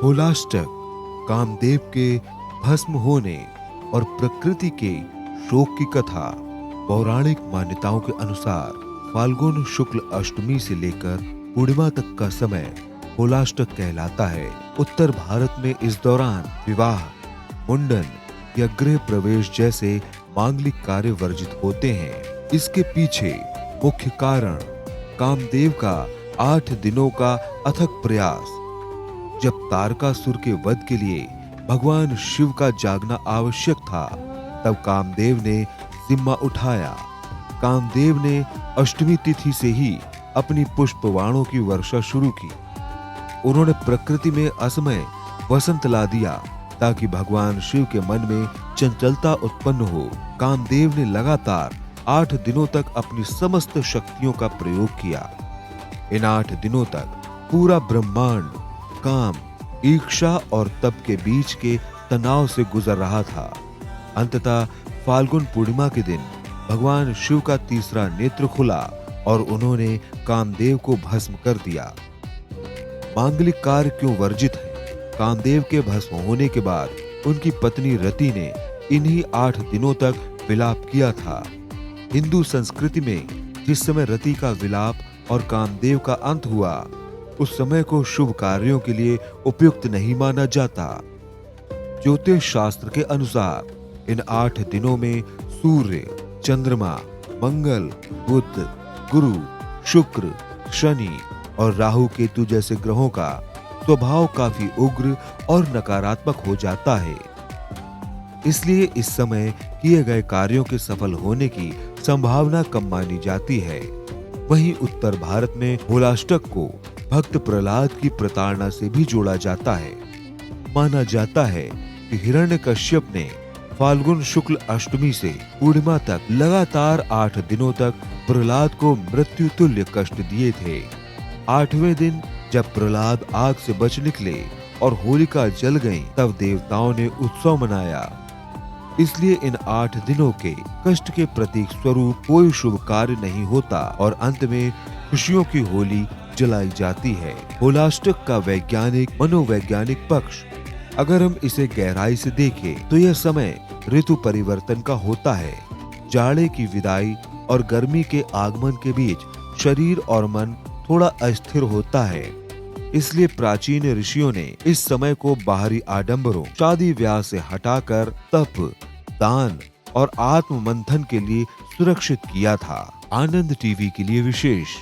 होलाष्टक कामदेव के भस्म होने और प्रकृति के शोक की कथा। पौराणिक मान्यताओं के अनुसार फाल्गुन शुक्ल अष्टमी से लेकर पूर्णिमा तक का समय होलाष्टक कहलाता है। उत्तर भारत में इस दौरान विवाह, मुंडन या गृह प्रवेश जैसे मांगलिक कार्य वर्जित होते हैं। इसके पीछे मुख्य कारण कामदेव का 8 दिनों का अथक प्रयास। जब तारकासुर के वध के लिए भगवान शिव का जागना आवश्यक था, तब कामदेव ने जिम्मा उठाया। कामदेव ने अष्टमी तिथि से ही अपनी पुष्पवाणों की वर्षा शुरू की। उन्होंने प्रकृति में असमय वसंत ला दिया ताकि भगवान शिव के मन में चंचलता उत्पन्न हो। कामदेव ने लगातार 8 दिनों तक अपनी समस्त शक्तियों का प्रयोग किया। इन 8 दिनों तक पूरा ब्रह्मांड काम, ईर्ष्या और तप के बीच के तनाव से गुजर रहा था। अंततः फाल्गुन पूर्णिमा के दिन भगवान शिव का तीसरा नेत्र खुला और उन्होंने कामदेव को भस्म कर दिया। मांगलिक कार्य क्यों वर्जित है? कामदेव के भस्म होने के बाद उनकी पत्नी रति ने इन्हीं 8 दिनों तक विलाप किया था। हिंदू संस्कृति में जिस समय रति का विलाप और कामदेव का अंत हुआ, उस समय को शुभ कार्यों के लिए उपयुक्त नहीं माना जाता। ज्योतिष शास्त्र के अनुसार इन 8 दिनों में सूर्य, चंद्रमा, मंगल, बुध, गुरु, शुक्र, शनि और राहु केतु जैसे ग्रहों का स्वभाव काफी उग्र और नकारात्मक हो जाता है। इसलिए इस समय किए गए कार्यों के सफल होने की संभावना कम मानी जाती है। वहीं उत्तर भारत में होलाष्टक को भक्त प्रहलाद की प्रताड़ना से भी जोड़ा जाता है। माना जाता है कि हिरण्यकश्यप ने फाल्गुन शुक्ल अष्टमी से पूर्णिमा तक लगातार 8 दिनों तक प्रहलाद को मृत्यु तुल्य कष्ट दिए थे। 8वें दिन जब प्रहलाद आग से बच निकले और होलिका जल गई, तब देवताओं ने उत्सव मनाया। इसलिए इन 8 दिनों के कष्ट के प्रतीक स्वरूप कोई शुभ कार्य नहीं होता और अंत में खुशियों की होली जलाई जाती है। होलाष्टक का वैज्ञानिक मनोवैज्ञानिक पक्ष, अगर हम इसे गहराई से देखें तो यह समय ऋतु परिवर्तन का होता है। जाड़े की विदाई और गर्मी के आगमन के बीच शरीर और मन थोड़ा अस्थिर होता है। इसलिए प्राचीन ऋषियों ने इस समय को बाहरी आडंबरों, शादी ब्याह से हटाकर तप, दान और आत्म मंथन के लिए सुरक्षित किया था। आनंद टीवी के लिए विशेष